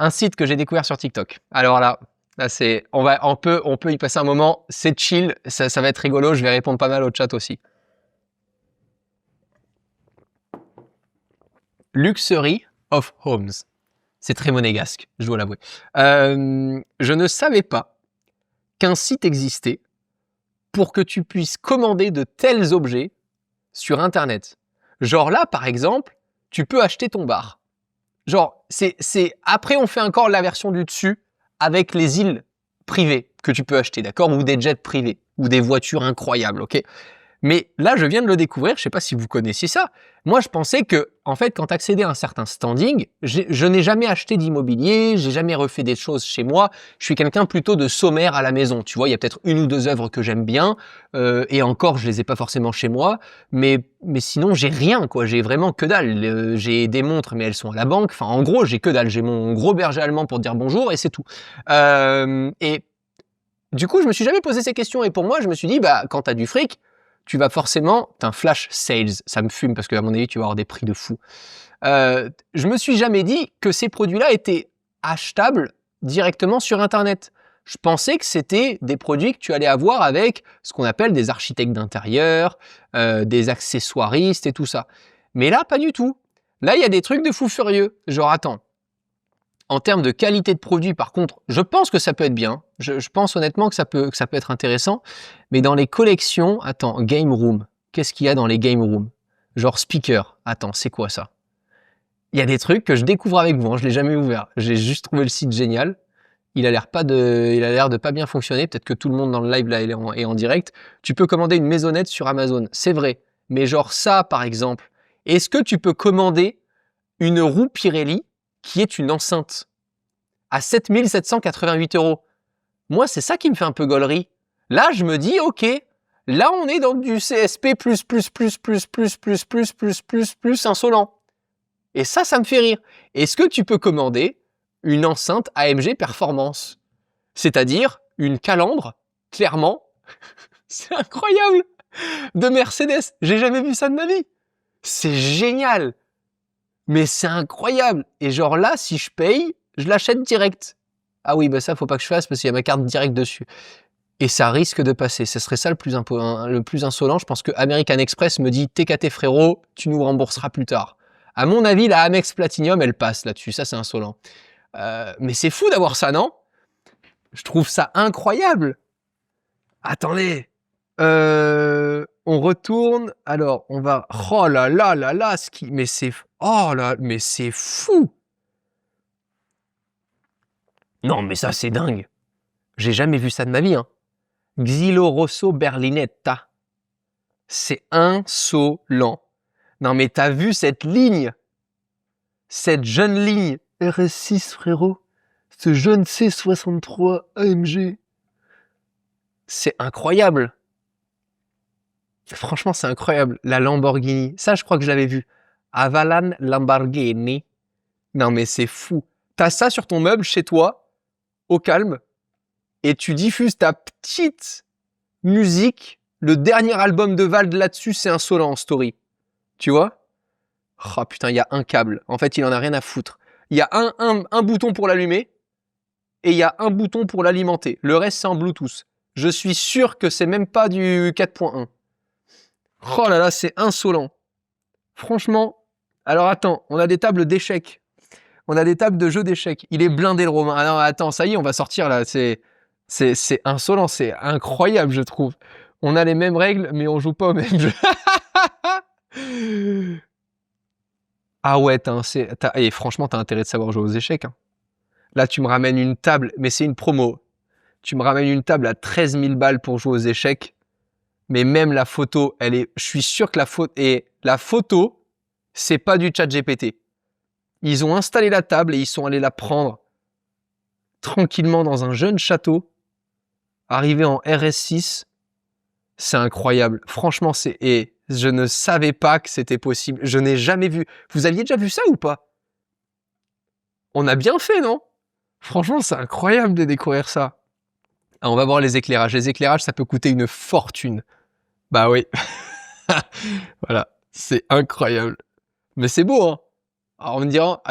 un site que j'ai découvert sur TikTok. Alors là c'est, on peut y passer un moment. C'est chill, ça va être rigolo. Je vais répondre pas mal au chat aussi. Luxury of Homes. C'est très monégasque, je dois l'avouer. Je ne savais pas qu'un site existait pour que tu puisses commander de tels objets sur Internet. Genre là, par exemple, tu peux acheter ton bar. Genre, après, on fait encore la version du dessus avec les îles privées que tu peux acheter, d'accord? Ou des jets privés, ou des voitures incroyables, ok? Mais là, je viens de le découvrir, je sais pas si vous connaissiez ça. Moi, je pensais que, en fait, quand tu accédais à un certain standing, je n'ai jamais acheté d'immobilier, j'ai jamais refait des choses chez moi. Je suis quelqu'un plutôt de sommaire à la maison. Tu vois, il y a peut-être une ou deux œuvres que j'aime bien, et encore, je les ai pas forcément chez moi. Mais sinon, j'ai rien, quoi. J'ai vraiment que dalle. J'ai des montres, mais elles sont à la banque. Enfin, en gros, j'ai que dalle. J'ai mon gros berger allemand pour dire bonjour, et c'est tout. Et du coup, je me suis jamais posé ces questions. Et pour moi, je me suis dit, bah, quand t'as du fric, tu vas forcément, t'as un flash sales, ça me fume parce que à mon avis tu vas avoir des prix de fou. Je me suis jamais dit que ces produits-là étaient achetables directement sur Internet. Je pensais que c'était des produits que tu allais avoir avec ce qu'on appelle des architectes d'intérieur, des accessoiristes et tout ça. Mais là, pas du tout. Là, il y a des trucs de fou furieux. Genre, attends. En termes de qualité de produit, par contre, je pense que ça peut être bien. Je pense honnêtement que ça peut être intéressant. Mais dans les collections, attends, Game Room. Qu'est-ce qu'il y a dans les Game Room? Genre speaker. Attends, c'est quoi ça? Il y a des trucs que je découvre avec vous. Hein, je l'ai jamais ouvert. J'ai juste trouvé le site génial. Il a l'air de pas bien fonctionner. Peut-être que tout le monde dans le live là est en direct. Tu peux commander une maisonnette sur Amazon. C'est vrai. Mais genre ça, par exemple. Est-ce que tu peux commander une roue Pirelli qui est une enceinte à 7 788 €. Moi, c'est ça qui me fait un peu gaulerie. Là, je me dis, ok, là, on est dans du CSP plus insolent. Et ça me fait rire. Est-ce que tu peux commander une enceinte AMG Performance? C'est-à-dire une calandre, clairement, c'est incroyable, de Mercedes. J'ai jamais vu ça de ma vie. C'est génial. Mais c'est incroyable. Et genre là, si je paye, je l'achète direct. Ah oui, bah ça, faut pas que je fasse parce qu'il y a ma carte directe dessus. Et ça risque de passer. Ce serait ça le plus insolent. Je pense que American Express me dit TKT frérot, tu nous rembourseras plus tard. À mon avis, la Amex Platinum, elle passe là-dessus. Ça, c'est insolent. Mais c'est fou d'avoir ça, non? Je trouve ça incroyable. Attendez. On retourne. Alors, on va. Oh là là là là, mais c'est. Oh là, mais c'est fou. Non, mais ça, c'est dingue. J'ai jamais vu ça de ma vie. Hein. Xilo Rosso Berlinetta. C'est insolent. Non, mais t'as vu cette ligne? Cette jeune ligne RS6, frérot. Ce jeune C63 AMG. C'est incroyable. Franchement, c'est incroyable. La Lamborghini. Ça, je crois que je l'avais vu. Avalan Lamborghini. Non, mais c'est fou. T'as ça sur ton meuble chez toi, au calme, et tu diffuses ta petite musique. Le dernier album de Vald là-dessus, c'est insolent en story. Tu vois? Oh putain, il y a un câble. En fait, il en a rien à foutre. Il y a un bouton pour l'allumer et il y a un bouton pour l'alimenter. Le reste, c'est en Bluetooth. Je suis sûr que c'est même pas du 4.1. Oh là là, c'est insolent. Franchement. Alors attends, on a des tables d'échecs. On a des tables de jeux d'échecs. Il est blindé le Romain. Ah non, attends, ça y est, on va sortir là. C'est insolent, c'est incroyable, je trouve. On a les mêmes règles, mais on joue pas au même jeu. Ah ouais, et franchement, t'as intérêt de savoir jouer aux échecs. Hein. Là, tu me ramènes une table, mais c'est une promo. Tu me ramènes une table à 13 000 balles pour jouer aux échecs. Mais même la photo, je suis sûr que la photo, c'est pas du chat GPT. Ils ont installé la table et ils sont allés la prendre tranquillement dans un jeune château, arrivé en RS6. C'est incroyable. Franchement, je ne savais pas que c'était possible. Je n'ai jamais vu. Vous aviez déjà vu ça ou pas? On a bien fait, non? Franchement, c'est incroyable de découvrir ça. Ah, on va voir les éclairages. Les éclairages, ça peut coûter une fortune. Bah oui. Voilà. C'est incroyable. Mais c'est beau, hein? Alors, on me dira,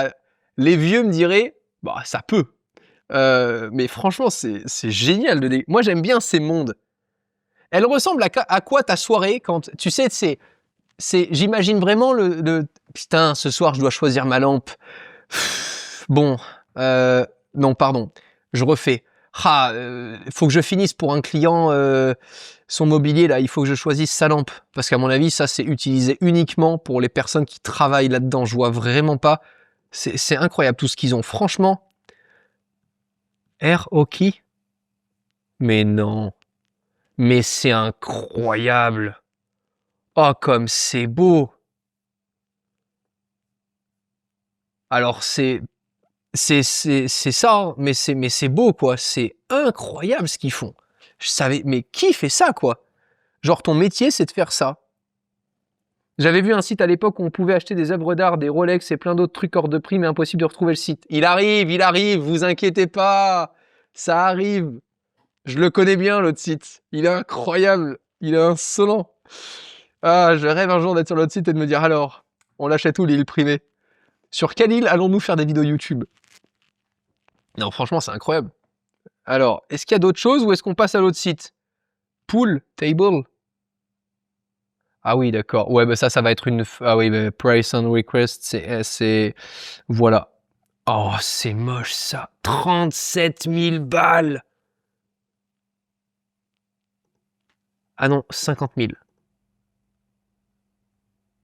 les vieux me diraient, Bah, ça peut. Mais franchement, c'est génial moi, j'aime bien ces mondes. Elle ressemble à quoi ta soirée quand tu sais, j'imagine vraiment le putain, ce soir, je dois choisir ma lampe. Bon, non, pardon, je refais. Ah, faut que je finisse pour un client son mobilier là. Il faut que je choisisse sa lampe parce qu'à mon avis, ça c'est utilisé uniquement pour les personnes qui travaillent là-dedans. Je vois vraiment pas. C'est incroyable tout ce qu'ils ont. Franchement, Air Hockey. Mais non. Mais c'est incroyable. Oh, comme c'est beau. Alors c'est ça, hein, mais c'est beau quoi. C'est incroyable ce qu'ils font. Je savais, mais qui fait ça quoi? Genre ton métier c'est de faire ça. J'avais vu un site à l'époque où on pouvait acheter des œuvres d'art, des Rolex et plein d'autres trucs hors de prix, mais impossible de retrouver le site. Il arrive, vous inquiétez pas, ça arrive. Je le connais bien l'autre site. Il est incroyable, il est insolent. Ah, je rêve un jour d'être sur l'autre site et de me dire alors, on l'achète où l'île privée? Sur quelle île allons-nous faire des vidéos YouTube? Non, franchement, c'est incroyable. Alors, est-ce qu'il y a d'autres choses ou est-ce qu'on passe à l'autre site? Pool, table. Ah oui, d'accord. Ouais, bah ça va être une. Ah oui, bah, price and request, voilà. Oh, c'est moche ça. 37 000 balles. Ah non, 50 000.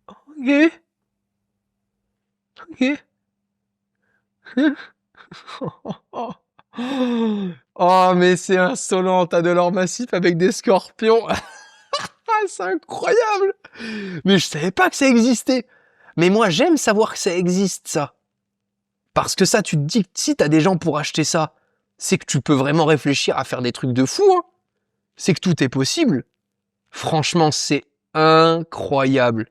Ok. Ok. Oh, mais c'est insolent. T'as de l'or massif avec des scorpions. Ah, c'est incroyable. Mais je savais pas que ça existait. Mais moi, j'aime savoir que ça existe, ça. Parce que ça, tu te dis que si t'as des gens pour acheter ça, c'est que tu peux vraiment réfléchir à faire des trucs de fou, hein. C'est que tout est possible. Franchement, c'est incroyable.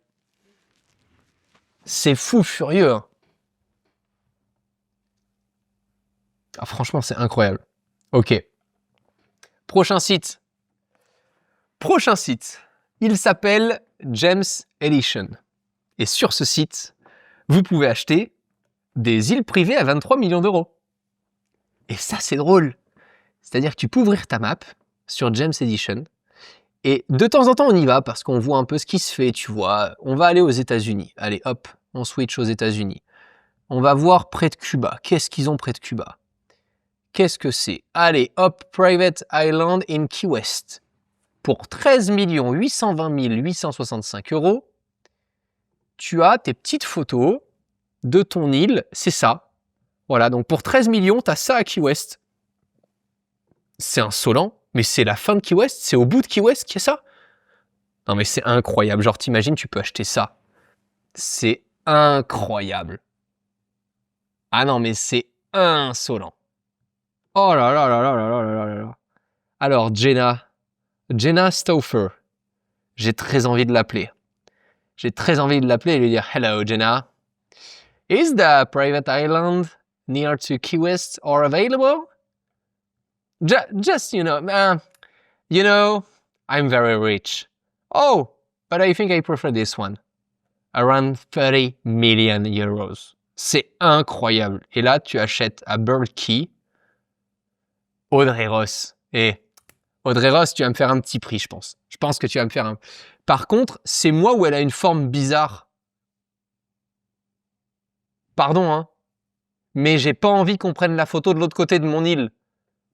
C'est fou furieux, hein. Ah, franchement, c'est incroyable. Ok. Prochain site. Prochain site. Il s'appelle James Edition. Et sur ce site, vous pouvez acheter des îles privées à 23 millions d'euros. Et ça, c'est drôle. C'est-à-dire que tu peux ouvrir ta map sur James Edition et de temps en temps, on y va parce qu'on voit un peu ce qui se fait, tu vois. On va aller aux États-Unis. Allez, hop, on switch aux États-Unis. On va voir près de Cuba. Qu'est-ce qu'ils ont près de Cuba? Qu'est-ce que c'est? Allez, hop, Private Island in Key West. Pour 13 820 865 €, tu as tes petites photos de ton île. C'est ça. Voilà, donc pour 13 millions, tu as ça à Key West. C'est insolent, mais c'est la fin de Key West, c'est au bout de Key West qu'il y a ça. Non mais c'est incroyable, genre t'imagines, tu peux acheter ça. C'est incroyable. Ah non mais c'est insolent. Oh là là là là là là là là là. Alors Jenna Stauffer, j'ai très envie de l'appeler. J'ai très envie de l'appeler et lui dire Hello Jenna. Is the private island near to Key West or available? Just, I'm very rich. Oh, but I think I prefer this one. Around 30 million euros. C'est incroyable. Et là, tu achètes à Bird Key Audrey Ross. Et Audrey Ross, tu vas me faire un petit prix, je pense. Je pense que tu vas me faire un... Par contre, c'est moi où elle a une forme bizarre. Pardon, hein. Mais j'ai pas envie qu'on prenne la photo de l'autre côté de mon île.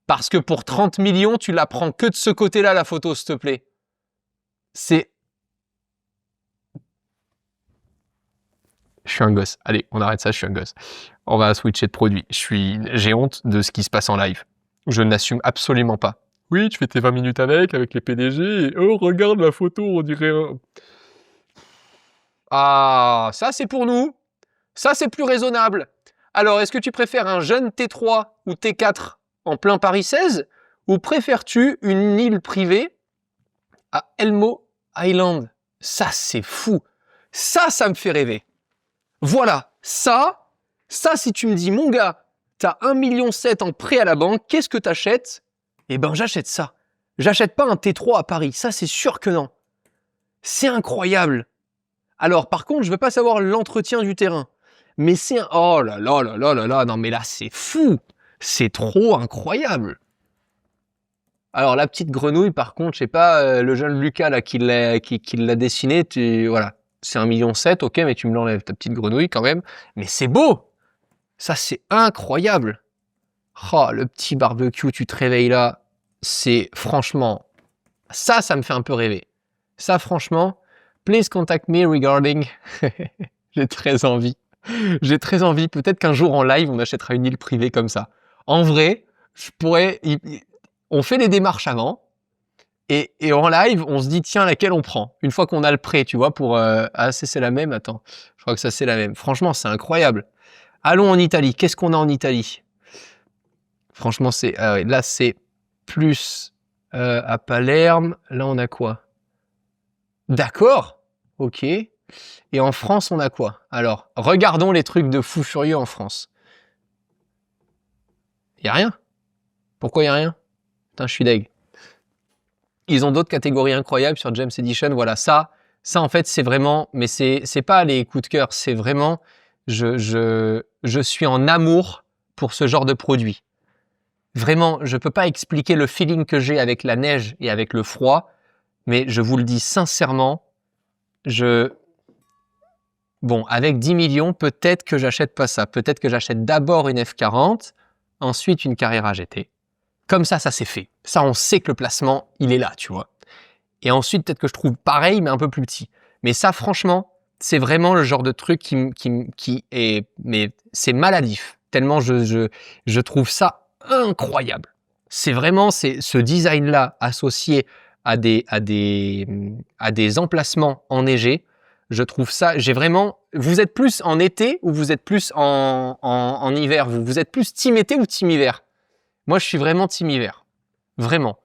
Parce que pour 30 millions, tu la prends que de ce côté-là, la photo, s'il te plaît. C'est... Je suis un gosse. Allez, on arrête ça, je suis un gosse. On va switcher de produit. J'ai honte de ce qui se passe en live. Je n'assume absolument pas. Oui, tu fais tes 20 minutes avec les PDG, et oh, regarde la photo, on dirait un... Ah, ça c'est pour nous. Ça c'est plus raisonnable. Alors, est-ce que tu préfères un jeune T3 ou T4 en plein Paris 16 ou préfères-tu une île privée à Elmo Island? Ça c'est fou. Ça me fait rêver. Voilà, ça, si tu me dis, mon gars, t'as 1,7 million en prêt à la banque, qu'est-ce que t'achètes? Eh ben, j'achète ça. J'achète pas un T3 à Paris, ça c'est sûr que non. C'est incroyable. Alors, par contre, je veux pas savoir l'entretien du terrain. Mais c'est... Oh là là là là là là, non mais là c'est fou. C'est trop incroyable. Alors la petite grenouille, par contre, je sais pas, le jeune Lucas là qui l'a dessiné, voilà, c'est 1,7 million, ok, mais tu me l'enlèves, ta petite grenouille quand même. Mais c'est beau. Ça c'est incroyable. Oh, le petit barbecue, tu te réveilles là, c'est franchement, ça me fait un peu rêver. Ça franchement, please contact me regarding. J'ai très envie. J'ai très envie. Peut-être qu'un jour en live, on achètera une île privée comme ça. En vrai, je pourrais. On fait les démarches avant. Et en live, on se dit, tiens, laquelle on prend? Une fois qu'on a le prêt, tu vois, pour... Ah, c'est la même? Attends, je crois que ça, c'est la même. Franchement, c'est incroyable. Allons en Italie. Qu'est-ce qu'on a en Italie? Franchement, c'est... Ah ouais, là, c'est plus à Palerme. Là, on a quoi? D'accord. Ok. Et en France, on a quoi? Alors, regardons les trucs de fou furieux en France. Y a rien? Pourquoi y a rien? Putain, je suis deg. Ils ont d'autres catégories incroyables sur James Edition. Voilà, ça en fait, c'est vraiment... Mais c'est pas les coups de cœur, c'est vraiment... Je suis en amour pour ce genre de produit. Vraiment, je peux pas expliquer le feeling que j'ai avec la neige et avec le froid, mais je vous le dis sincèrement, Bon, avec 10 millions, peut-être que j'achète pas ça. Peut-être que j'achète d'abord une F40, ensuite une Carrera GT. Comme ça c'est fait. Ça, on sait que le placement, il est là, tu vois. Et ensuite, peut-être que je trouve pareil, mais un peu plus petit. Mais ça, franchement, c'est vraiment le genre de truc qui est... Mais c'est maladif. Tellement je trouve ça incroyable. C'est vraiment ce design-là associé à des emplacements enneigés. Je trouve ça... J'ai vraiment... Vous êtes plus en été ou vous êtes plus en hiver? Vous êtes plus team été ou team hiver? Moi, je suis vraiment team hiver. Vraiment.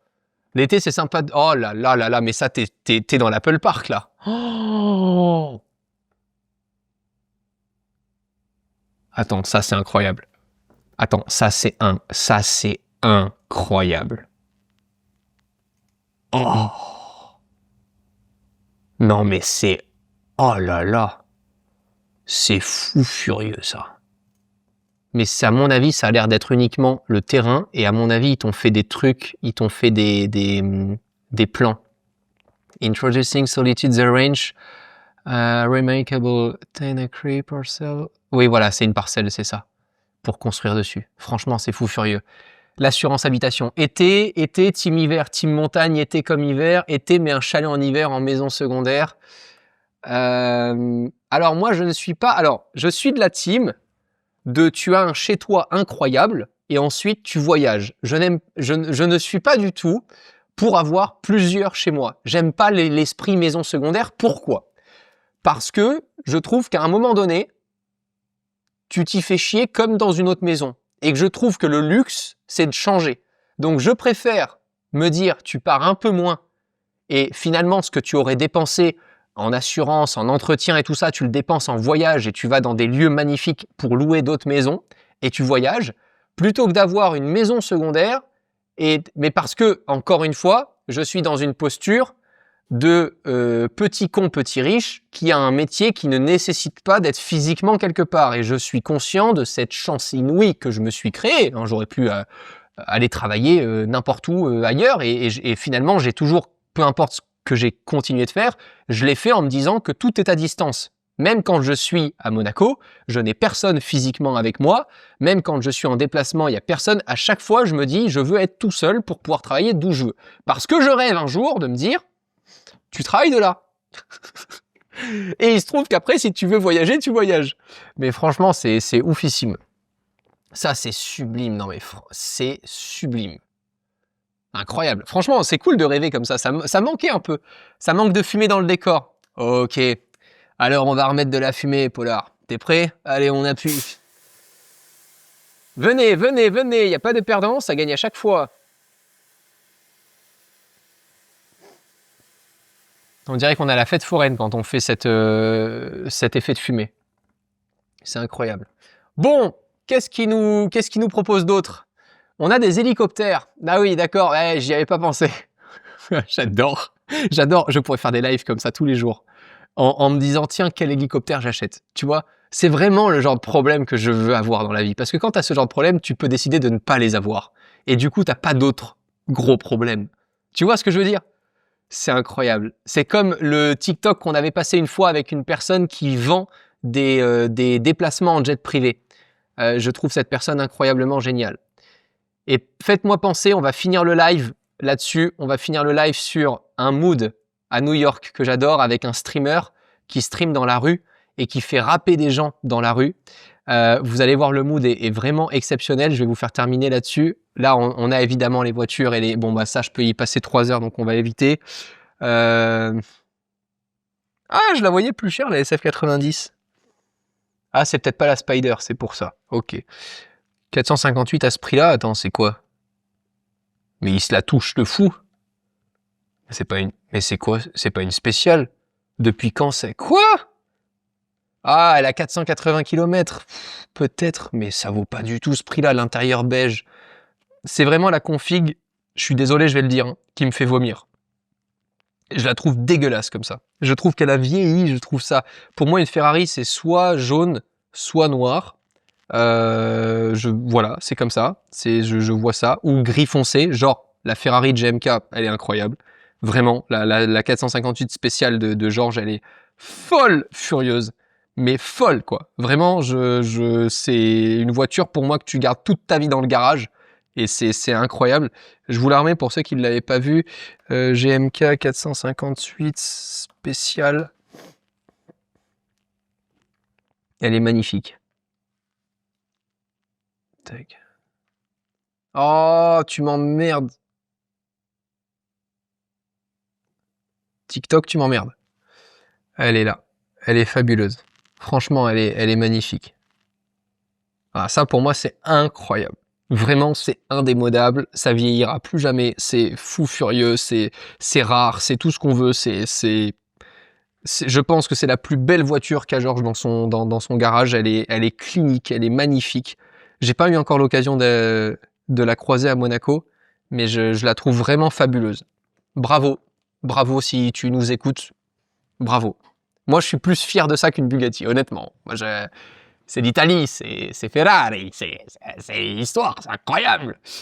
L'été, c'est sympa. Oh là là là là, mais ça, t'es dans l'Apple Park, là. Oh. Attends, ça, c'est incroyable. Attends, ça, c'est incroyable. Oh. Non, mais c'est... Oh là là. C'est fou furieux, ça. Mais à mon avis, ça a l'air d'être uniquement le terrain. Et à mon avis, ils t'ont fait des trucs, ils t'ont fait des plans. Introducing Solitude the Range, remarkable 10 acre parcel. Oui, voilà, c'est une parcelle, c'est ça. Pour construire dessus. Franchement, c'est fou furieux. L'assurance habitation. Été, team hiver, team montagne, été comme hiver. Été, mais un chalet en hiver en maison secondaire. Alors moi, je ne suis pas... Alors, je suis de la team... tu as un chez-toi incroyable et ensuite tu voyages. Je ne suis pas du tout pour avoir plusieurs chez moi. J'aime pas l'esprit maison secondaire. Pourquoi? Parce que je trouve qu'à un moment donné, tu t'y fais chier comme dans une autre maison. Et que je trouve que le luxe, c'est de changer. Donc je préfère me dire, tu pars un peu moins et finalement ce que tu aurais dépensé en assurance, en entretien et tout ça, tu le dépenses en voyage et tu vas dans des lieux magnifiques pour louer d'autres maisons et tu voyages, plutôt que d'avoir une maison secondaire. Mais parce que, encore une fois, je suis dans une posture de petit con, petit riche, qui a un métier qui ne nécessite pas d'être physiquement quelque part. Et je suis conscient de cette chance inouïe que je me suis créée. J'aurais pu aller travailler n'importe où ailleurs et finalement, j'ai toujours, peu importe ce que j'ai continué de faire, je l'ai fait en me disant que tout est à distance. Même quand je suis à Monaco, je n'ai personne physiquement avec moi. Même quand je suis en déplacement, il n'y a personne. À chaque fois, je me dis, je veux être tout seul pour pouvoir travailler d'où je veux. Parce que je rêve un jour de me dire, tu travailles de là. Et il se trouve qu'après, si tu veux voyager, tu voyages. Mais franchement, c'est oufissime. Ça, c'est sublime. Non mais c'est sublime. Incroyable. Franchement, c'est cool de rêver comme ça. Ça manquait un peu. Ça manque de fumée dans le décor. Ok. Alors, on va remettre de la fumée, Polar. T'es prêt? Allez, on appuie. Venez, venez, venez. Il n'y a pas de perdant, ça gagne à chaque fois. On dirait qu'on a la fête foraine quand on fait cet effet de fumée. C'est incroyable. Bon, qu'est-ce qui nous propose d'autre? On a des hélicoptères. Ah oui, d'accord, ouais, j'y avais pas pensé. J'adore. Je pourrais faire des lives comme ça tous les jours. En me disant, tiens, quel hélicoptère j'achète. Tu vois, C'est vraiment le genre de problème que je veux avoir dans la vie. Parce que quand tu as ce genre de problème, tu peux décider de ne pas les avoir. Et du coup, t'as pas d'autres gros problèmes. Tu vois ce que je veux dire? C'est incroyable. C'est comme le TikTok qu'on avait passé une fois avec une personne qui vend des déplacements en jet privé. Je trouve cette personne incroyablement géniale. Et faites-moi penser, on va finir le live là-dessus. On va finir le live sur un mood à New York que j'adore avec un streamer qui stream dans la rue et qui fait rapper des gens dans la rue. Vous allez voir, le mood est vraiment exceptionnel. Je vais vous faire terminer là-dessus. Là, on a évidemment les voitures et les... Bon, bah ça, je peux y passer 3 heures, donc on va éviter. Ah, je la voyais plus chère, la SF90. Ah, c'est peut-être pas la Spider, c'est pour ça. Ok. 458 à ce prix-là, attends, c'est quoi? Mais il se la touche de fou. C'est pas une... Mais c'est quoi? C'est pas une spéciale? Depuis quand c'est... Quoi? Ah, elle a 480 km. Peut-être, mais ça vaut pas du tout ce prix-là, l'intérieur beige. C'est vraiment la config, je suis désolé, je vais le dire, hein, qui me fait vomir. Je la trouve dégueulasse comme ça. Je trouve qu'elle a vieilli, je trouve ça... Pour moi, une Ferrari, c'est soit jaune, soit noir. Voilà, c'est comme ça. Je vois ça. Ou gris foncé, genre la Ferrari de GMK, elle est incroyable. Vraiment, la 458 spéciale de Georges, elle est folle furieuse. Mais folle, quoi. Vraiment, c'est une voiture pour moi que tu gardes toute ta vie dans le garage. Et c'est incroyable. Je vous la remets pour ceux qui ne l'avaient pas vu. GMK 458 spéciale. Elle est magnifique. Tac. Oh, tu m'emmerdes. TikTok, tu m'emmerdes. Elle est là. Elle est fabuleuse. Franchement, elle est magnifique. Ah, ça, pour moi, c'est incroyable. Vraiment, c'est indémodable. Ça vieillira plus jamais. C'est fou furieux. C'est rare. C'est tout ce qu'on veut. Je pense que c'est la plus belle voiture qu'a Georges dans son garage. Elle est clinique. Elle est magnifique. J'ai pas eu encore l'occasion de la croiser à Monaco, mais je la trouve vraiment fabuleuse. Bravo. Bravo si tu nous écoutes. Bravo. Moi, je suis plus fier de ça qu'une Bugatti, honnêtement. Moi, c'est l'Italie, c'est Ferrari, c'est l'histoire, c'est incroyable.